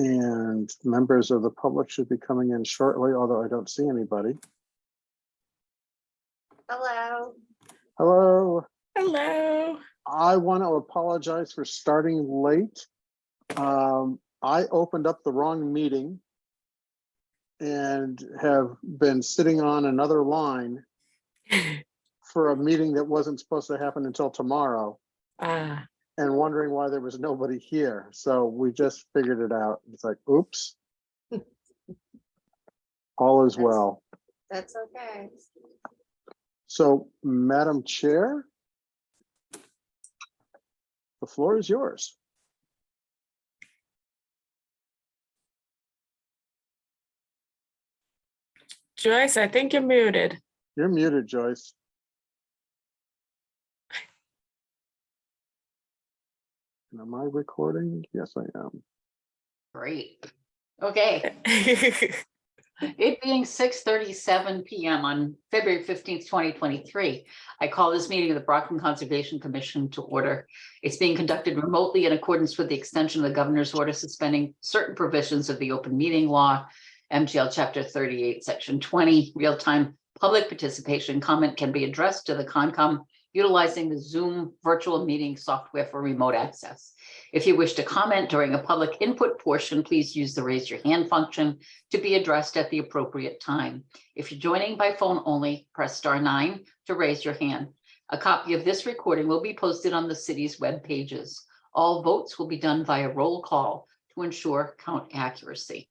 And members of the public should be coming in shortly, although I don't see anybody. Hello. Hello. Hello. I want to apologize for starting late. I opened up the wrong meeting and have been sitting on another line for a meeting that wasn't supposed to happen until tomorrow, and wondering why there was nobody here. So we just figured it out. It's like, oops. All is well. That's okay. So, Madam Chair, the floor is yours. Joyce, I think you're muted. You're muted, Joyce. And am I recording? Yes, I am. Great. Okay, it being 6:37 p.m. on February 15th, 2023, I call this meeting of the Brockton Conservation Commission to order. It's being conducted remotely in accordance with the extension of the governor's order suspending certain provisions of the open meeting law, MGL Chapter 38, Section 20, real-time public participation. Comment can be addressed to the Concom utilizing the Zoom virtual meeting software for remote access. If you wish to comment during a public input portion, please use the raise your hand function to be addressed at the appropriate time. If you're joining by phone only, press *9 to raise your hand. A copy of this recording will be posted on the city's web pages. All votes will be done via roll call to ensure count accuracy.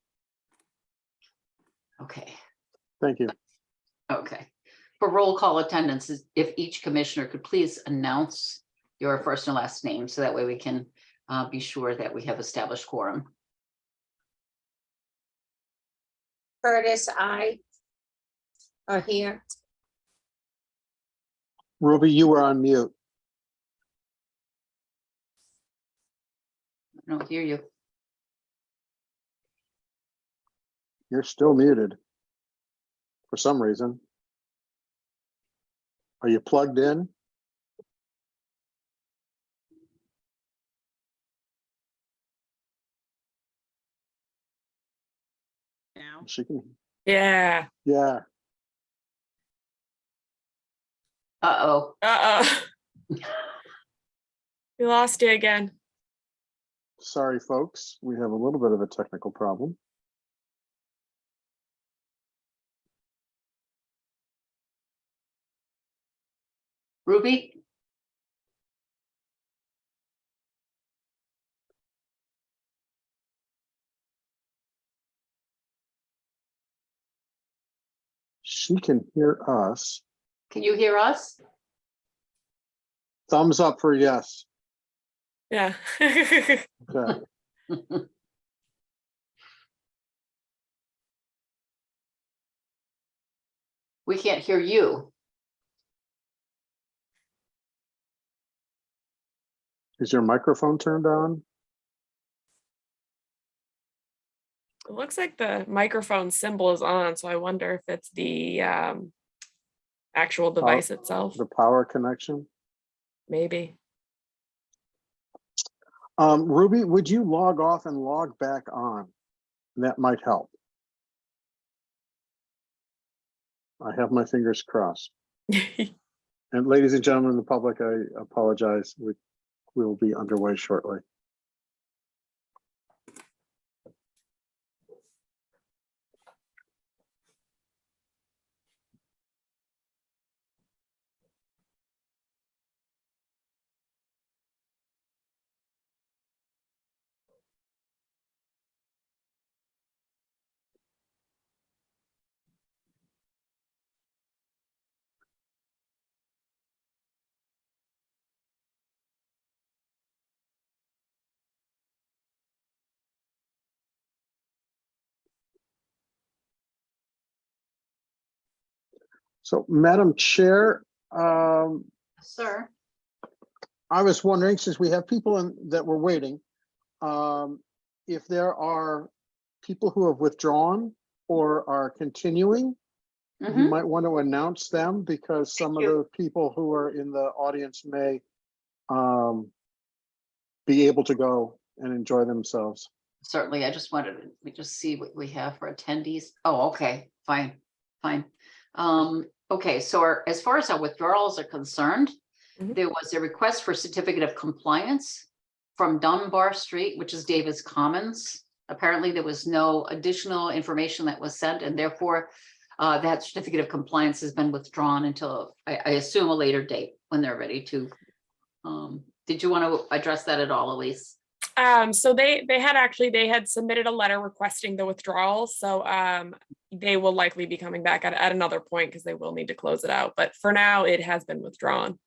Okay. Thank you. Okay. For roll call attendance, if each commissioner could please announce your first and last name, so that way we can be sure that we have established quorum. Curtis, I are here. Ruby, you were on mute. I don't hear you. You're still muted for some reason. Are you plugged in? Now. She can. Yeah. Yeah. Uh-oh. We lost you again. Sorry, folks. We have a little bit of a technical problem. Ruby? She can hear us. Can you hear us? Thumbs up for yes. Yeah. Okay. We can't hear you. Is your microphone turned on? It looks like the microphone symbol is on, so I wonder if it's the actual device itself. The power connection? Maybe. Ruby, would you log off and log back on? That might help. I have my fingers crossed. And ladies and gentlemen in the public, I apologize. We will be underway shortly. So, Madam Chair, Sir? I was wondering, since we have people that were waiting, if there are people who have withdrawn or are continuing, you might want to announce them, because some of the people who are in the audience may be able to go and enjoy themselves. certainly, I just wanted, let me just see what we have for attendees. Oh, okay, fine, fine. Okay, so as far as our withdrawals are concerned, Mhm. there was a request for certificate of compliance from Dunbar Street, which is Davis Commons. Apparently, there was no additional information that was sent, and therefore that certificate of compliance has been withdrawn until, I assume, a later date when they're ready to. Did you want to address that at all, Elise? So they had submitted a letter requesting the withdrawal. So they will likely be coming back at another point because they will need to close it out. But for now, it has been withdrawn.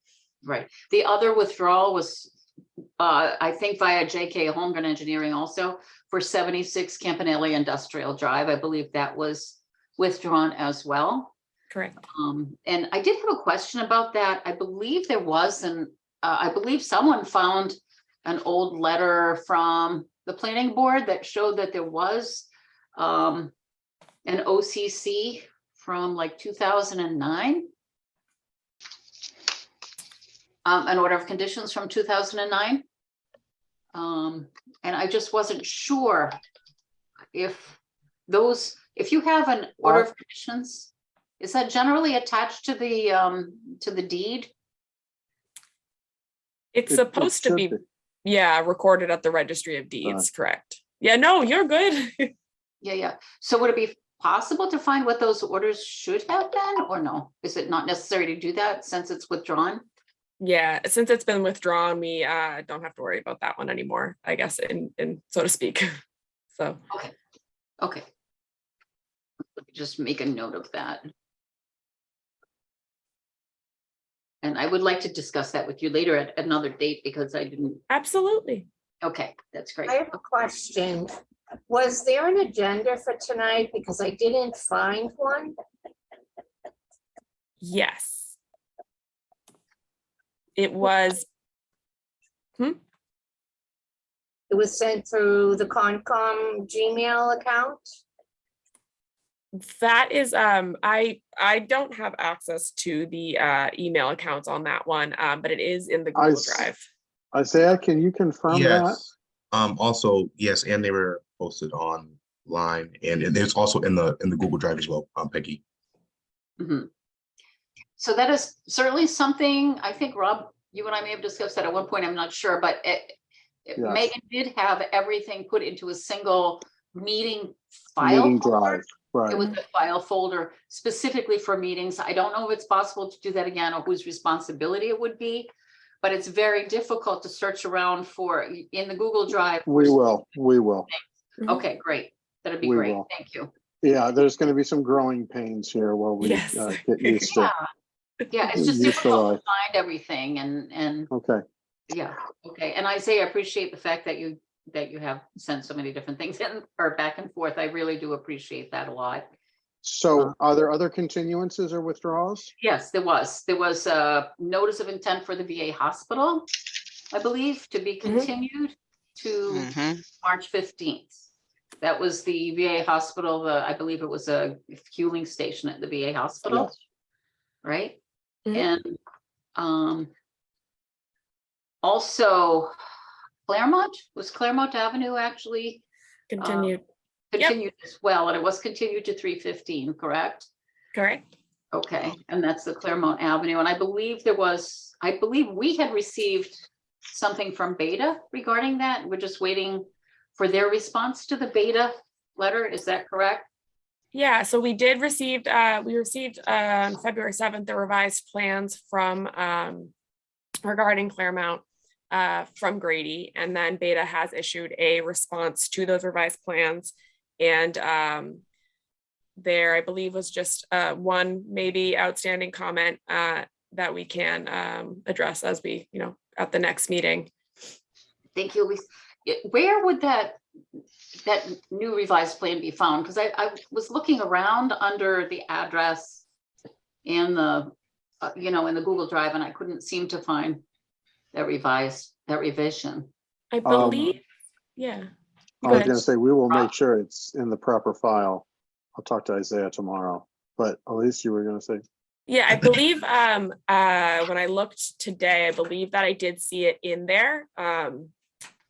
Right. The other withdrawal was, I think via JK Holmgren Engineering also for 76 Campanelli Industrial Drive. I believe that was withdrawn as well. Correct. And I did have a question about that. I believe there was I believe someone found an old letter from the planning board that showed that there was an OCC from like 2009. An order of conditions from 2009. And I just wasn't sure if you have an order of conditions, is that generally attached to the deed? It's It supposed to should be, yeah, recorded at the registry of deeds, correct. Yeah, no, you're good. Yeah. So would it be possible to find what those orders should have been, or no? Is it not necessary to do that since it's withdrawn? Yeah, since it's been withdrawn, we don't have to worry about that one anymore, I guess, in so to speak. So. Okay. Let me just make a note of that. And I would like to discuss that with you later at another date because I didn't. Absolutely. Okay, that's great. I have a question. Was there an agenda for tonight? Because I didn't find one. Yes. It was. It was sent through the Concom Gmail account. That is, I don't have access to the email accounts on that one, but it is in the Google Drive. Isaiah, can you confirm that? Yes. Also, yes, and they were posted online, and it's also in the Google Drive as well, Peggy. Mhm. So that is certainly something, I think, Rob, you and I may have discussed that at one point, I'm not sure, but Yes. Megan did have everything put into a single meeting file. Meeting folder. drive, right. It was a file folder specifically for meetings. I don't know if it's possible to do that again or whose responsibility it would be, but it's very difficult to search around for in the Google Drive. We will. Okay, great. That'd be We great. will. Thank you. Yeah, there's going to be some growing pains here while we Yes. get used to. Yeah, it's just Used to difficult life. to find everything and Okay. yeah, okay. And Isaiah, I appreciate the fact that you have sent so many different things in or back and forth. I really do appreciate that a lot. So are there other continuances or withdrawals? Yes, there was a notice of intent for the VA hospital, I believe, to be continued to March 15th. That was the VA hospital, I believe it was a fueling station at the VA hospital, Yes. right? Mhm. And also Claremont, was Claremont Avenue actually Continued. continued as well, and it was continued to 315, correct? Correct. Okay, and that's the Claremont Avenue, and I believe we had received something from Beta regarding that. We're just waiting for their response to the Beta letter, is that correct? Yeah, so we received on February 7th, the revised plans from regarding Claremont from Grady, and then Beta has issued a response to those revised plans. And there, I believe, was just one maybe outstanding comment that we can address as we, at the next meeting. Thank you, Elise. Where would that new revised plan be found? Because I was looking around under the address and the, in the Google Drive, and I couldn't seem to find that revision. I believe, yeah. I was going to say, we will make sure it's in the proper file. I'll talk to Isaiah tomorrow, but Elise, you were going to say? Yeah, I believe when I looked today, I believe that I did see it in there.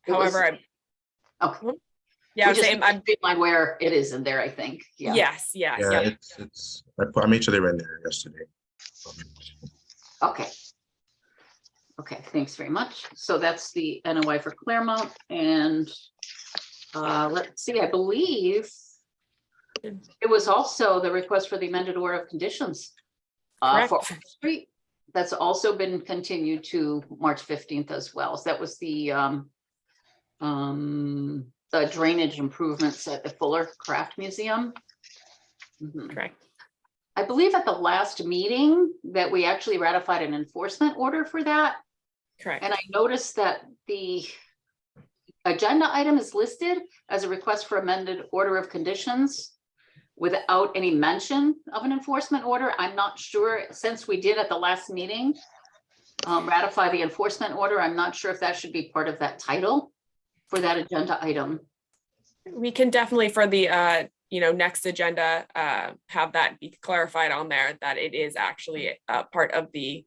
However, Yeah, We just same. need to streamline where it is in there, I think. Yeah. Yes, yeah, Yeah, yeah. I made sure they were in there yesterday. Okay. Okay, thanks very much. So that's the NOI for Claremont, and let's see, I believe it was also the request for the amended order of conditions for Correct. Oak Street. That's also been continued to March 15th as well. So that was the drainage improvements at the Fuller Craft Museum. Mhm. Correct. I believe at the last meeting that we actually ratified an enforcement order for that. Correct. And I noticed that the agenda item is listed as a request for amended order of conditions without any mention of an enforcement order. I'm not sure, since we did at the last meeting ratify the enforcement order, I'm not sure if that should be part of that title for that agenda item. We can definitely for the next agenda have that be clarified on there that it is actually part of the,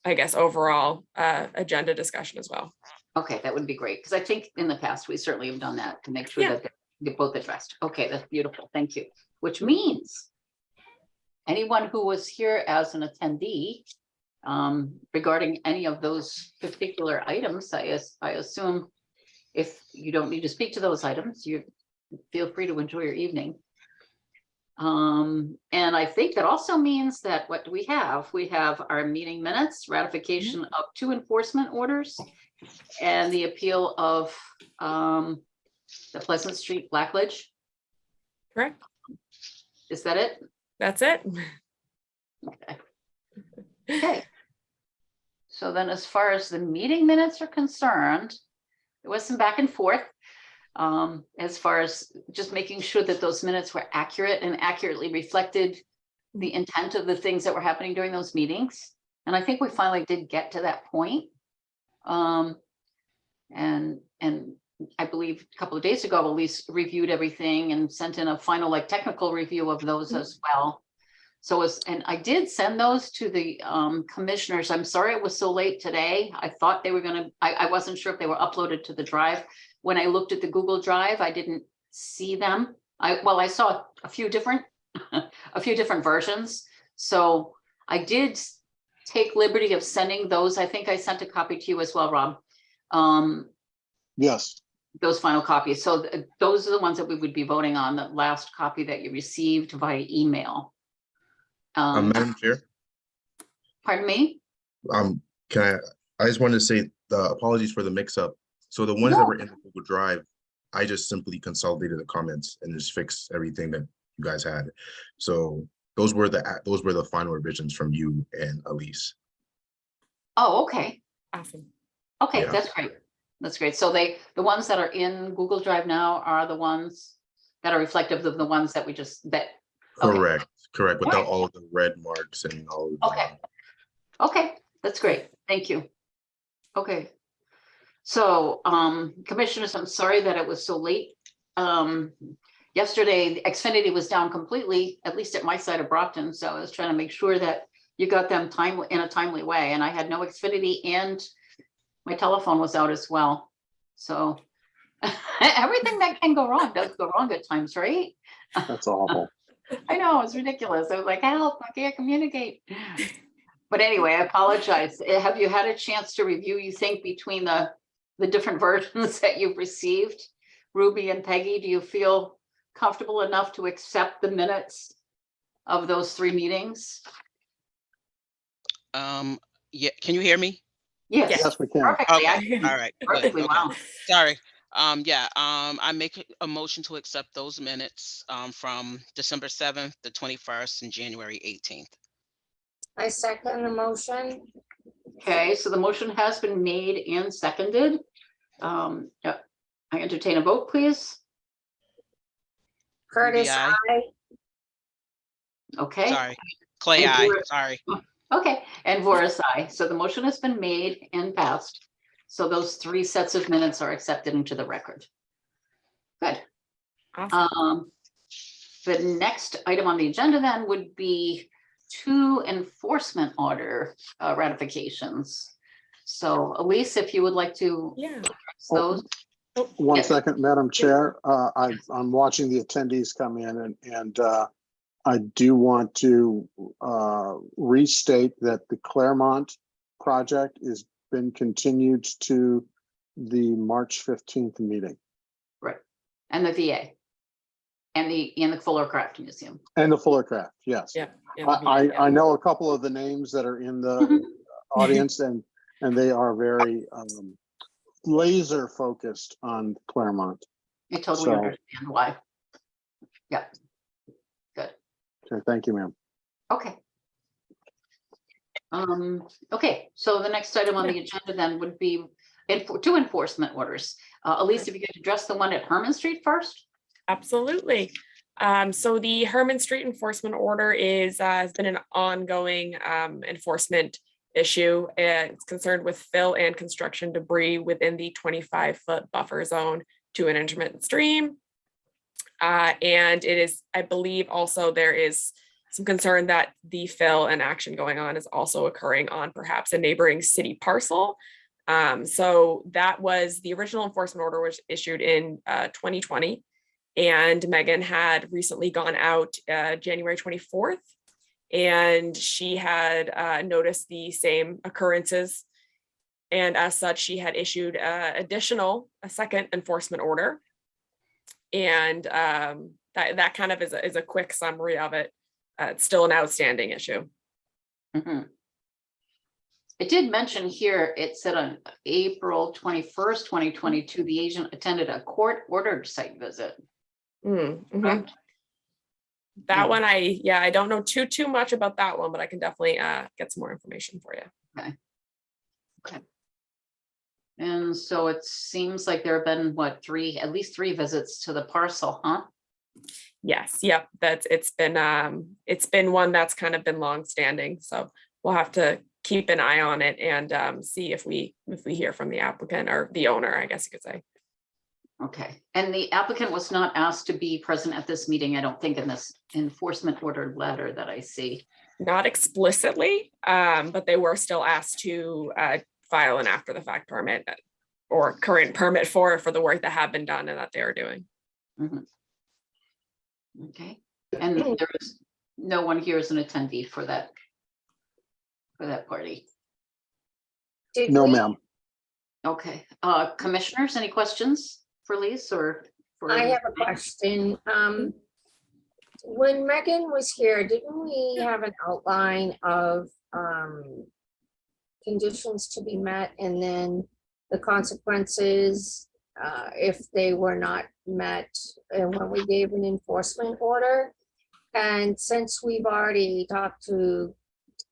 I guess, overall agenda discussion as well. Okay, that would be great, because I think in the past, we certainly have done that to make sure Yeah. that they're both addressed. Okay, that's beautiful. Thank you. Which means anyone who was here as an attendee regarding any of those particular items, I assume if you don't need to speak to those items, you feel free to enjoy your evening. And I think that also means that what do we have? We have our meeting minutes, ratification of 2 enforcement orders, and the appeal of the Pleasant Street Blackledge. Correct. Is that it? That's it. Okay. Okay. So then as far as the meeting minutes are concerned, there was some back and forth as far as just making sure that those minutes were accurate and accurately reflected the intent of the things that were happening during those meetings. And I think we finally did get to that point. And I believe a couple of days ago, Elise reviewed everything and sent in a final technical review of those as well. So and I did send those to the commissioners. I'm sorry it was so late today. I thought they were I wasn't sure if they were uploaded to the drive. When I looked at the Google Drive, I didn't see them. I saw a few different versions. So I did take liberty of sending those. I think I sent a copy to you as well, Rob. Yes. Those final copies. So those are the ones that we would be voting on, the last copy that you received via email. Madam Chair, Pardon me? I just wanted to say the apologies for the mix-up. So the ones that were in the Google Drive, I just simply consolidated the comments and just fixed everything that you guys had. So those were the final revisions from you and Elise. Oh, okay. Awesome. Okay, Yeah. that's great. That's great. So the ones that are in Google Drive now are the ones that are reflective of the ones that we just okay. Correct. Without all of the red marks and all of the. Okay, that's great. Thank you. Okay. So, commissioners, I'm sorry that it was so late. Yesterday, Xfinity was down completely, at least at my side of Brockton. So I was trying to make sure that you got them in a timely way. And I had no Xfinity and my telephone was out as well. So everything that can go wrong does go wrong at times, right? That's awful. I know, it's ridiculous. I was like, help, I can't communicate. But anyway, I apologize. Have you had a chance to review, you think, between the different versions that you've received? Ruby and Peggy, do you feel comfortable enough to accept the minutes of those 3 meetings? Yeah, can you hear me? Yes. Yes, we can. Perfectly. Okay, all right. good, Perfectly, okay. wow. Sorry. I make a motion to accept those minutes from December 7th, the 21st, and January 18th. I second the motion. Okay, so the motion has been made and seconded. Yeah, I entertain a vote, please. Curtis, Aye. I. Okay. Sorry. Clay, Thank aye. you. Sorry. Okay, and Voris, aye. So the motion has been made and passed. So those 3 sets of minutes are accepted into the record. Good. Awesome. The next item on the agenda then would be 2 enforcement order ratifications. So Elise, if you would like to Yeah. address those. One Yes. second, Madam Chair. I'm watching the attendees come in and I do want to restate that the Claremont project has been continued to the March 15th meeting Right. And the VA. And the Fuller Craft Museum. and the Fuller Craft. Yes. Yeah. I know a couple of the names that are in the Mhm. audience and they are very laser focused on Claremont. I totally So- understand why. Yeah. Good. Okay, thank you, ma'am. Okay. Okay, so the next item on the agenda then would be two enforcement orders. Elise, if you could address the one at Herman Street first? Absolutely. So the Herman Street enforcement order has been an ongoing enforcement issue. It's concerned with fill and construction debris within the 25-foot buffer zone to an intermittent stream. And it is, I believe also there is some concern that the fill and action going on is also occurring on perhaps a neighboring city parcel. So that was the original enforcement order was issued in 2020. And Megan had recently gone out January 24th. And she had noticed the same occurrences. And as such, she had issued a second enforcement order. And that kind of is a quick summary of it. It's still an outstanding issue. Mhm. It did mention here, it said on April 21st, 2022, the agent attended a court-ordered site visit. Mhm. Correct? That one, I don't know too much about that one, but I can definitely get some more information for you. And so it seems like there have been, at least three visits to the parcel, huh? Yes, yep, it's been one that's kind of been longstanding, so we'll have to keep an eye on it and see if we hear from the applicant or the owner, I guess you could say. Okay, and the applicant was not asked to be present at this meeting, I don't think, in this enforcement order letter that I see. Not explicitly, but they were still asked to file an after the fact permit or current permit for the work that have been done and that they are doing. Mhm. Okay, and there is no one here as an attendee for that party. Did No, we- ma'am. Okay, commissioners, any questions for Lise or? for- I have a question. When Megan was here, didn't we have an outline of conditions to be met and then the consequences if they were not met and when we gave an enforcement order? And since we've already talked to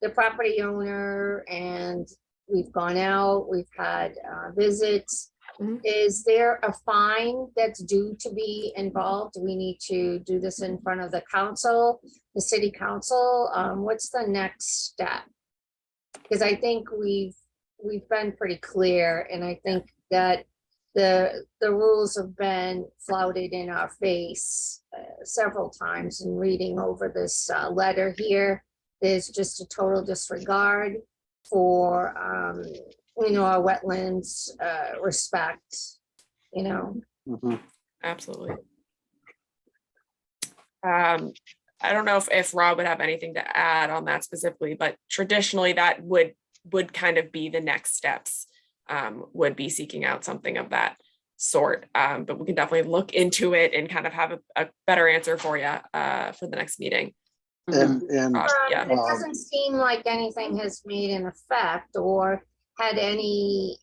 the property owner and we've gone out, we've had visits, Mhm. is there a fine that's due to be involved? Do we need to do this in front of the council, the city council? What's the next step? Because I think we've been pretty clear, and I think that the rules have been flouted in our face several times in reading over this letter here. There's just a total disregard for our wetlands respect, Mhm. Absolutely. I don't know if Rob would have anything to add on that specifically, but traditionally that would kind of be the next steps, would be seeking out something of that sort. But we can definitely look into it and kind of have a better answer for you for the next meeting. Mhm. And Yeah. It doesn't seem like anything has made an effect or had any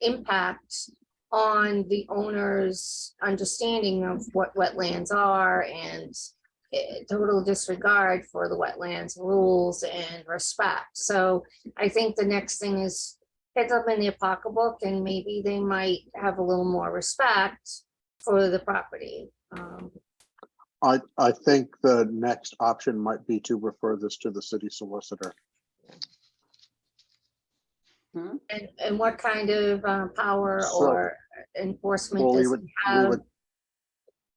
impact on the owner's understanding of what wetlands are and total disregard for the wetlands rules and respect. So I think the next thing is hit them in their pocketbook and maybe they might have a little more respect for the property. I think the next option might be to refer this to the city solicitor. And what kind of power So- or enforcement Well, we does would, he have?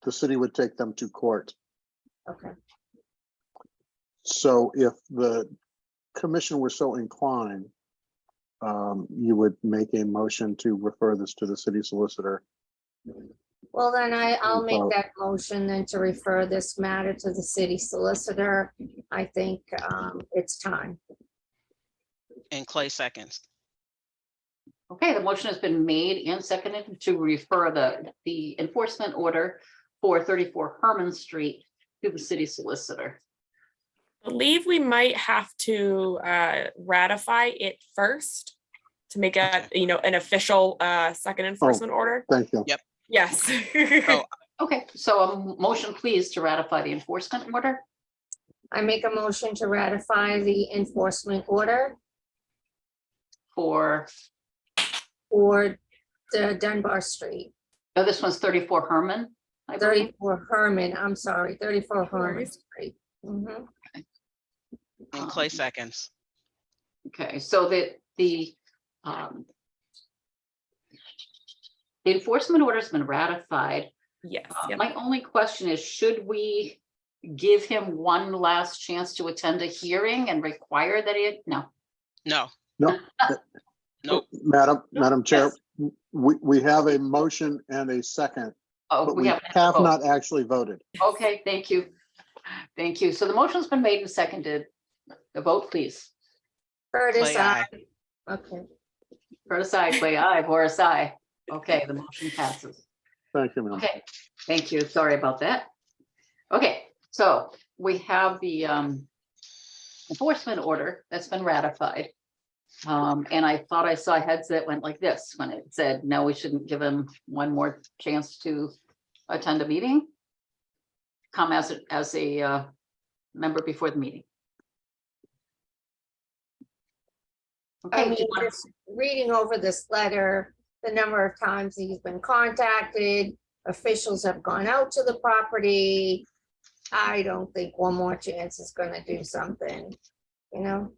the city would take them to court. Okay, So if the commission were so inclined, you would make a motion to refer this to the city solicitor. Well, then I'll make Vote. that motion then to refer this matter to the city solicitor. I think it's time. And Clay seconds. Okay, the motion has been made and seconded to refer the enforcement order for 34 Herman Street to the city solicitor. I believe we might have to ratify it first to make it, an official second enforcement order. Thank you. Yep. Yes. So Okay, so a motion please to ratify the enforcement order I make a motion to ratify the enforcement order for, for the Dunbar Street, oh, this one's 34 Herman, I believe. 34 Herman, I'm sorry, 34 Herman worries. Street. Mhm. and Clay seconds. Okay, so the enforcement order's been ratified. Yes. Yep. My only question is, should we give him one last chance to attend a hearing and require that no? No. No. Nope. Madam Chair, Yes. we have a motion and a second, Oh, but we we haven't had have a vote. not actually voted. Okay, thank you. Thank you. So the motion's been made and seconded. The vote, please. Curtis, Clay, aye. okay. Curtis, aye. Clay, aye. Boris, aye. Okay, the motion passes. Thank you, ma'am. Okay, thank you. Sorry about that. Okay, so we have the enforcement order that's been ratified. And I thought I saw heads that went like this when it said, no, we shouldn't give him one more chance to attend a meeting. Come as a member before the meeting. I Okay, mean, just reading over this letter, the number of times he's been contacted, officials have gone out to the property. I don't think one more chance is gonna do something, you know?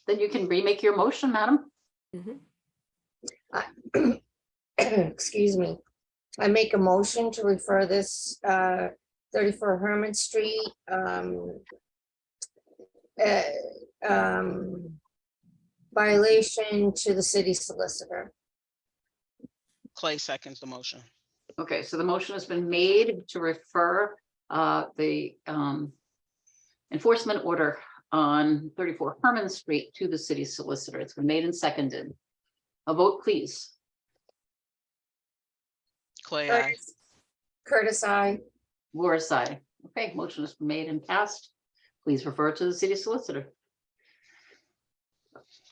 then you can remake your motion, madam. Mhm. Excuse me. I make a motion to refer this 34 Herman Street violation to the city solicitor. Clay seconds the motion. Okay, so the motion has been made to refer the enforcement order on 34 Herman Street to the city solicitor. It's been made and seconded. A vote, please. Clay, aye. Curtis, I. Laura, aye. Okay, motion has been made and passed. Please refer to the city solicitor.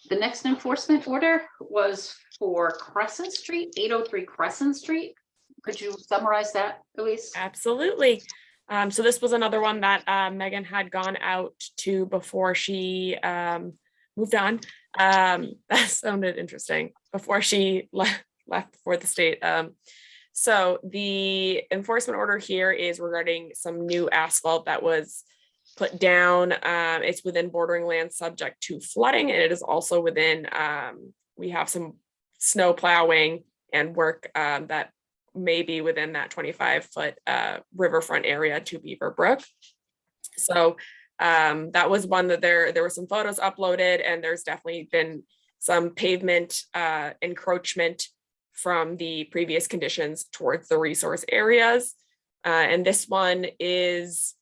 The next enforcement order was for Crescent Street, 803 Crescent Street. Could you summarize that, Elise? Absolutely. So this was another one that Megan had gone out to before she moved on. That sounded interesting. Before she left for the state. So the enforcement order here is regarding some new asphalt that was put down. It's within bordering land subject to flooding, and it is also within, we have some snow plowing and work that may be within that 25-foot riverfront area to Beaver Brook. So that was one that there were some photos uploaded, and there's definitely been some pavement encroachment from the previous conditions towards the resource areas. And this one is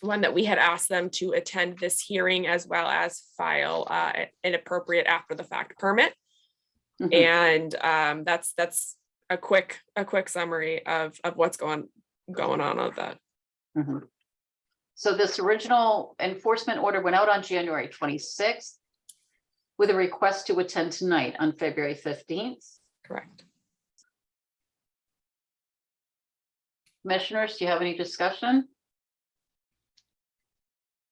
one that we had asked them to attend this hearing as well as file an appropriate after the fact permit. Mhm. And that's a quick summary of what's going on with that. Mhm. So this original enforcement order went out on January 26th with a request to attend tonight on February 15th. Correct. Commissioners, do you have any discussion?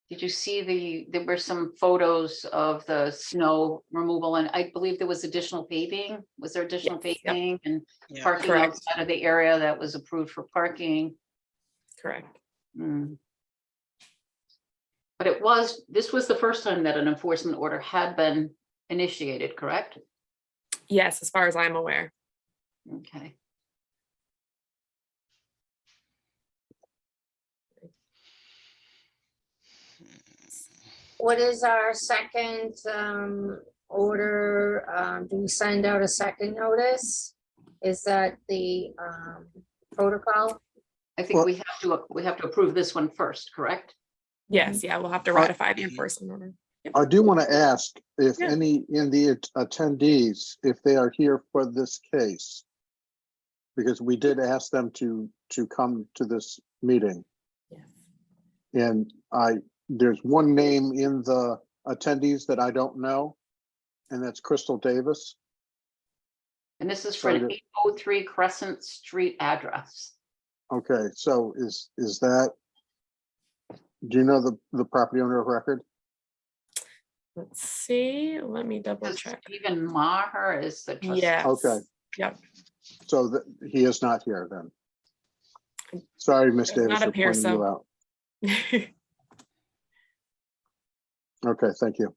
Did you see there were some photos of the snow removal, and I believe there was additional paving. Was there additional Yes, yep. paving and Yeah. parking Correct. outside of the area that was approved for parking? Correct. Mm. But this was the first time that an enforcement order had been initiated, correct? Yes, as far as I'm aware. Okay. What is our second order, do we send out a second notice? Is that the protocol? I think Well- we have to approve this one first, correct? Yes, yeah, we'll have to ratify the enforcement order. I do want to ask if Yeah. any in the attendees, if they are here for this case. Because we did ask them to come to this meeting, Yes. and there's one name in the attendees that I don't know. And that's Crystal Davis. And this is for an Sorry 803 Crescent Street address. Okay, so is that? Do you know the property owner of record? Let's see, let me double Because check. Stephen Maher is the trustee. Yes. Okay. Yep. So that he is not here then. Sorry, Miss Does Davis, not for appear pointing you so. out. Okay, thank you.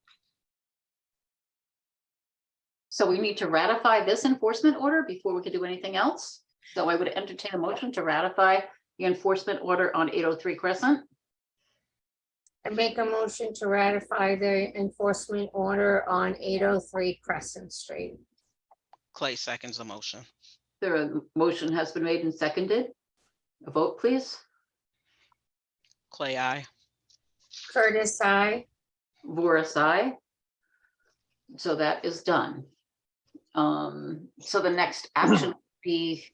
So we need to ratify this enforcement order before we can do anything else. So I would entertain a motion to ratify the enforcement order on 803 Crescent. I make a motion to ratify the enforcement order on 803 Crescent Street. Clay seconds the motion. The motion has been made and seconded. A vote, please. Clay, I. Curtis, I. Voris, aye. So that is done. So the next action would be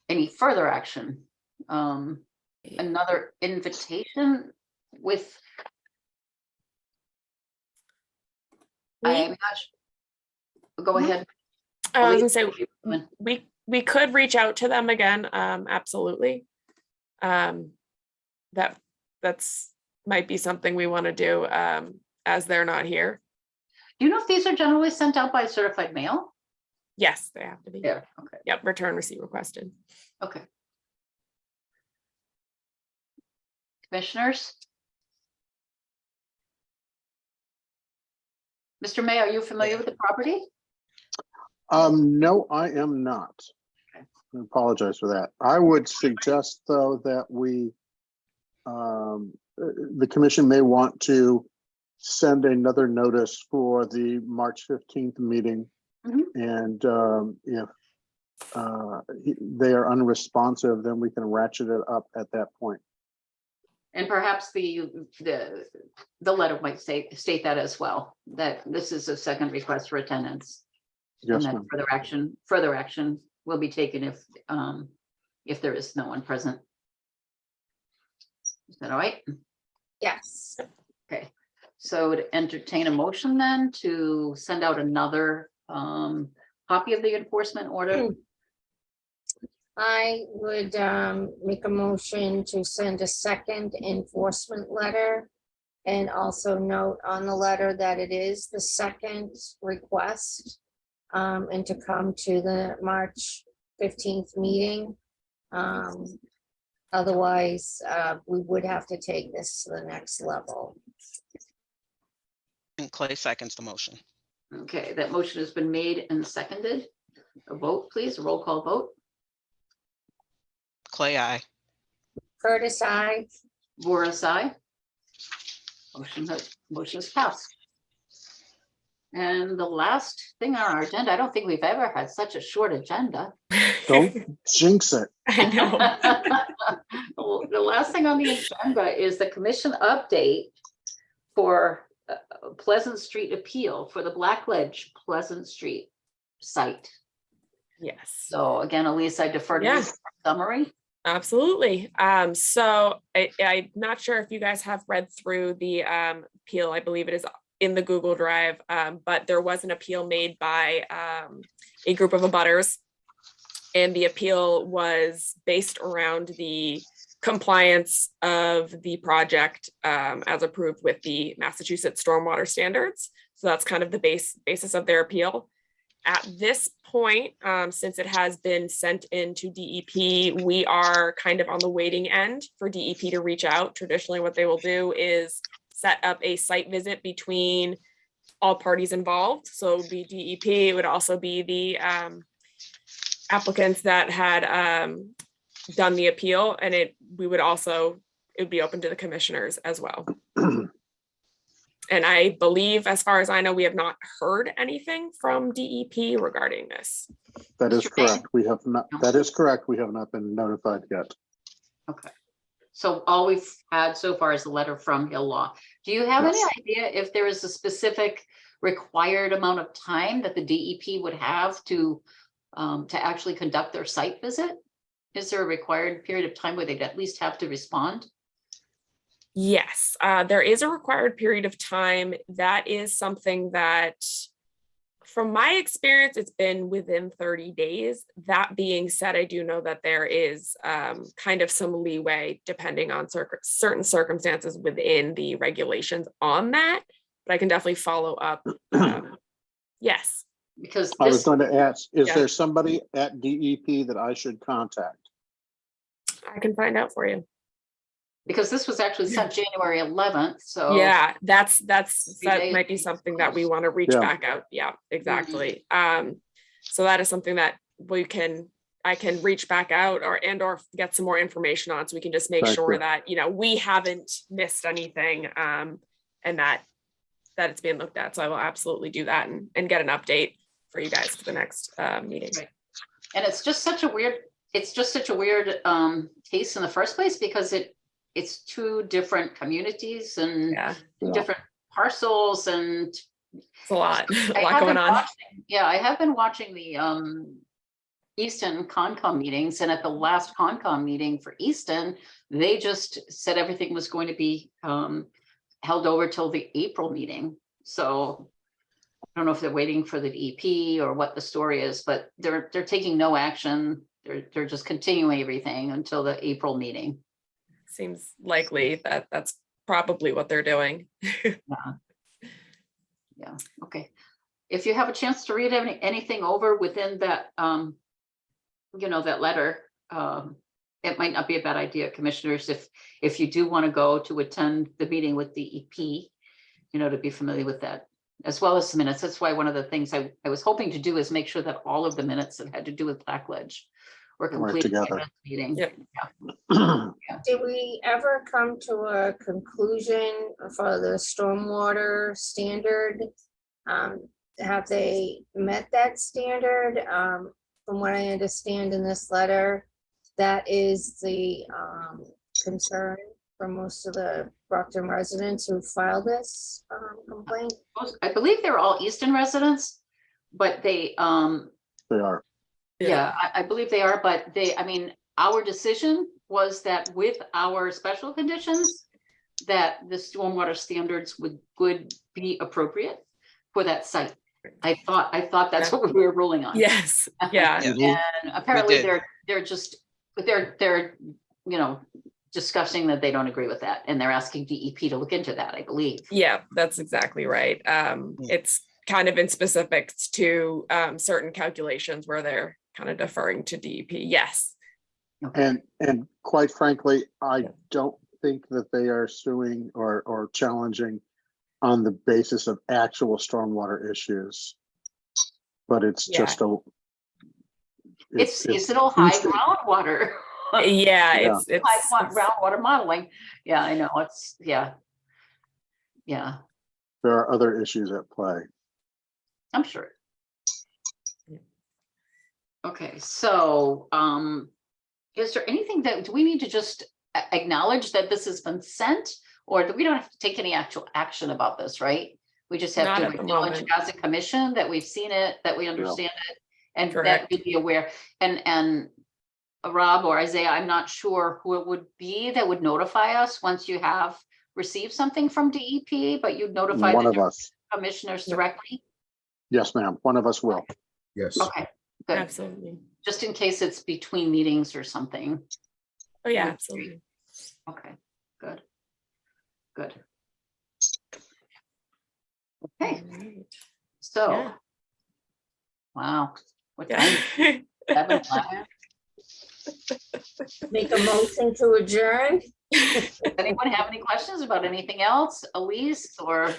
any further action. Another invitation with. I'm not. Go ahead. I was Elise, gonna say, we could reach out to them again, absolutely. That's might be something we want to do, as they're not here. Do you know if these are generally sent out by certified mail? Yes, they have to be. Yeah, okay, Yep, return receipt requested. okay. Commissioners? Mr. May, are you familiar with the property? No, I am not. I apologize for that. I would suggest, though, that we, the commission may want to send another notice for the March 15th meeting. Mhm. And if they are unresponsive, then we can ratchet it up at that point. And perhaps the letter might state that as well, that this is a second request for attendance. And Yes, that ma'am. further action will be taken if there is no one present. Is that all right? Yes. Okay, so to entertain a motion then to send out another copy of the enforcement order. I would make a motion to send a second enforcement letter. And also note on the letter that it is the second request. And to come to the March 15th meeting. Otherwise, we would have to take this to the next level. And Clay seconds the motion. Okay, that motion has been made and seconded. A vote, please, a roll call vote. Clay, I. Curtis, I. Voris, aye. Motion is passed. And the last thing on our agenda, I don't think we've ever had such a short agenda. Don't jinx it. I know. The last thing on the agenda is the commission update for Pleasant Street appeal for the Blackledge Pleasant Street site. Yes. So again, Elise, I defer to you Yeah. for a summary. Absolutely. So I'm not sure if you guys have read through the appeal. I believe it is in the Google Drive, but there was an appeal made by a group of abutters. And the appeal was based around the compliance of the project as approved with the Massachusetts stormwater standards. So that's kind of the basis of their appeal. At this point, since it has been sent into DEP, we are kind of on the waiting end for DEP to reach out. Traditionally, what they will do is set up a site visit between all parties involved. So it would be DEP, it would also be the applicants that had done the appeal, and it would be open to the commissioners as well. And I believe, as far as I know, we have not heard anything from DEP regarding this. That is Mr. Mayor? correct. We have not, that is correct. We have not been notified yet. Okay. So all we've had so far is a letter from Hill Law. Do you have any Yes. idea if there is a specific required amount of time that the DEP would have to actually conduct their site visit? Is there a required period of time where they'd at least have to respond? Yes, there is a required period of time. That is something that, from my experience, it's been within 30 days. That being said, I do know that there is kind of some leeway depending on certain circumstances within the regulations on that, but I can definitely follow up. Yes. Because I was this, going to ask, is Yeah. there somebody at DEP that I should contact? I can find out for you. because this was actually sent January 11th, so. Yeah, that days. might be something that we want to reach Yeah. back out. Yeah, exactly. So that is something that I can reach back out or get some more information on, so we can just make Thank sure you. that, we haven't missed anything, and that it's being looked at. So I will absolutely do that and get an update for you guys for the next meeting. Right. And it's just such a weird case in the first place, because it's two different communities and Yeah, two Yeah. different parcels, and it's a lot, a I lot have going been on. I have been watching the Easton Concom meetings, and at the last Concom meeting for Easton, they just said everything was going to be held over till the April meeting. So I don't know if they're waiting for the DEP or what the story is, but they're taking no action. They're just continuing everything until the April meeting. Seems likely that that's probably what they're doing. Yeah, okay. If you have a chance to read anything over within that, that letter, it might not be a bad idea, commissioners, if you do want to go to attend the meeting with DEP, to be familiar with that, as well as the minutes. That's why one of the things I was hoping to do is make sure that all of the minutes that had to do with Blackledge were Right completed in together. that meeting. Yep. Did we ever come to a conclusion for the stormwater standard? Have they met that standard? From what I understand in this letter, that is the concern for most of the Brockton residents who filed this complaint. I believe they're all Easton residents, but they, They are. yeah, I believe they are, but our decision was that with our special conditions, that the stormwater standards would be appropriate for that site. I thought that's what we were ruling on. Yes, yeah, Yeah. And apparently did. they're discussing that they don't agree with that, and they're asking DEP to look into that, I believe. yeah, that's exactly right. It's kind of in specifics to certain calculations where they're kind of deferring to DEP. Yes. Okay. And quite frankly, I don't think that they are suing or challenging on the basis of actual stormwater issues. But it's Yeah. just a. It's still high Easton. groundwater. Yeah, Yeah. it's High groundwater modeling. Yeah, I know, yeah. There are other issues at play. I'm sure. Yeah. Okay, so, is there anything do we need to just acknowledge that this has been sent? Or we don't have to take any actual action about this, right? We just have Not to at the acknowledge moment. as a commission that we've seen it, that we understand it, and that Correct. we'd be aware. And Rob or Isaiah, I'm not sure who it would be that would notify us once you have received something from DEP, but you'd notify One the of us. commissioners Yep. directly? Yes, ma'am. One of us will. Yes. Okay, good. absolutely. Just in case it's between meetings or something. Oh, yeah, Okay. absolutely. Okay, good. Good. Okay, Alright. so, Yeah. wow. What time? Yeah. 7:11? Make a motion to adjourn. Does anyone have any questions about anything else? Elise or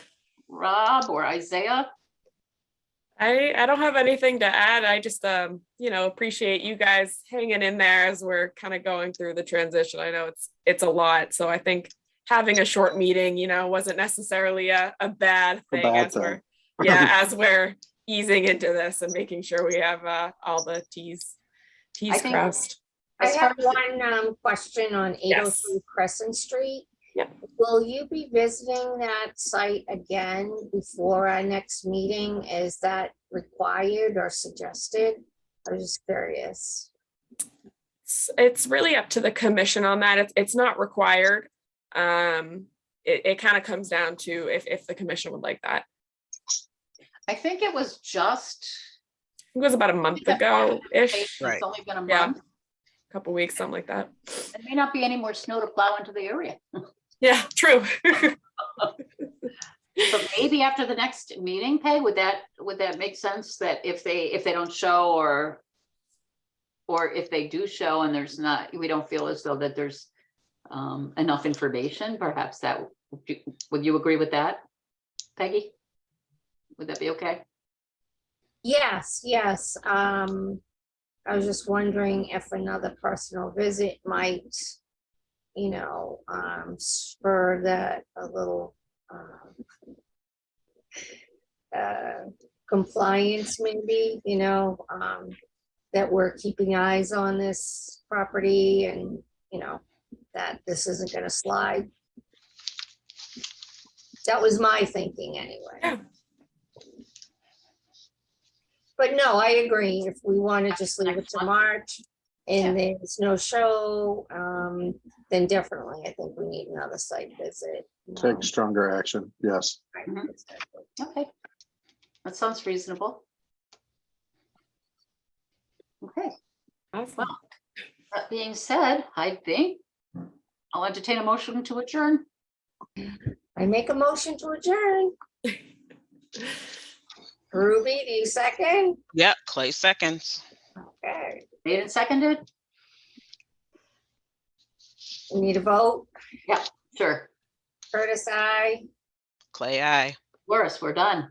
Rob or Isaiah? I don't have anything to add. I just appreciate you guys hanging in there as we're kind of going through the transition. I know it's a lot. So I think having a short meeting, wasn't necessarily a bad thing bad as thing. as we're easing into this and making sure we have all the T's I think- crossed. I As far have as one question on 803 Crescent Street. Yep. Will you be visiting that site again before our next meeting? Is that required or suggested? I was just curious. It's really up to the commission on that. It's not required. It kind of comes down to if the commission would like that. I think it was just. It was about a month ago-ish, It's Right. only been a Yeah. month. couple weeks, something like that. There may not be any more snow to plow into the area. Yeah, true. So maybe after the next meeting, Peg, would that make sense that if they don't show or if they do show and we don't feel as though that there's enough information, perhaps would you agree with that, Peggy? Would that be okay? Yes, yes. I was just wondering if another personal visit might, spur that a little compliance maybe, that we're keeping eyes on this property and, that this isn't gonna slide. That was my thinking anyway. Yeah. But no, I agree. If we want to just leave it Next to month. March and there's no show, then definitely I think we need another site visit. Take stronger action. Yes. Right, Mhm. exactly. Okay. That sounds reasonable. Okay, Awesome. that being said, I think I'll entertain a motion to adjourn. I make a motion to adjourn. Ruby, do you second? Yep, Clay seconds. Okay, Made and seconded? we need a vote. Sure. Curtis, I. Clay, aye. Loris, we're done.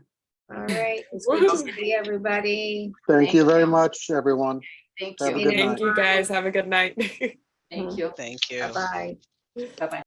All right, it's good to Woohoo. see everybody. Thank you Thank very you. much, everyone. Thank Have a you. good Thank night. you guys. Have a good night. Thank you. Thank you. Bye-bye. Bye-bye.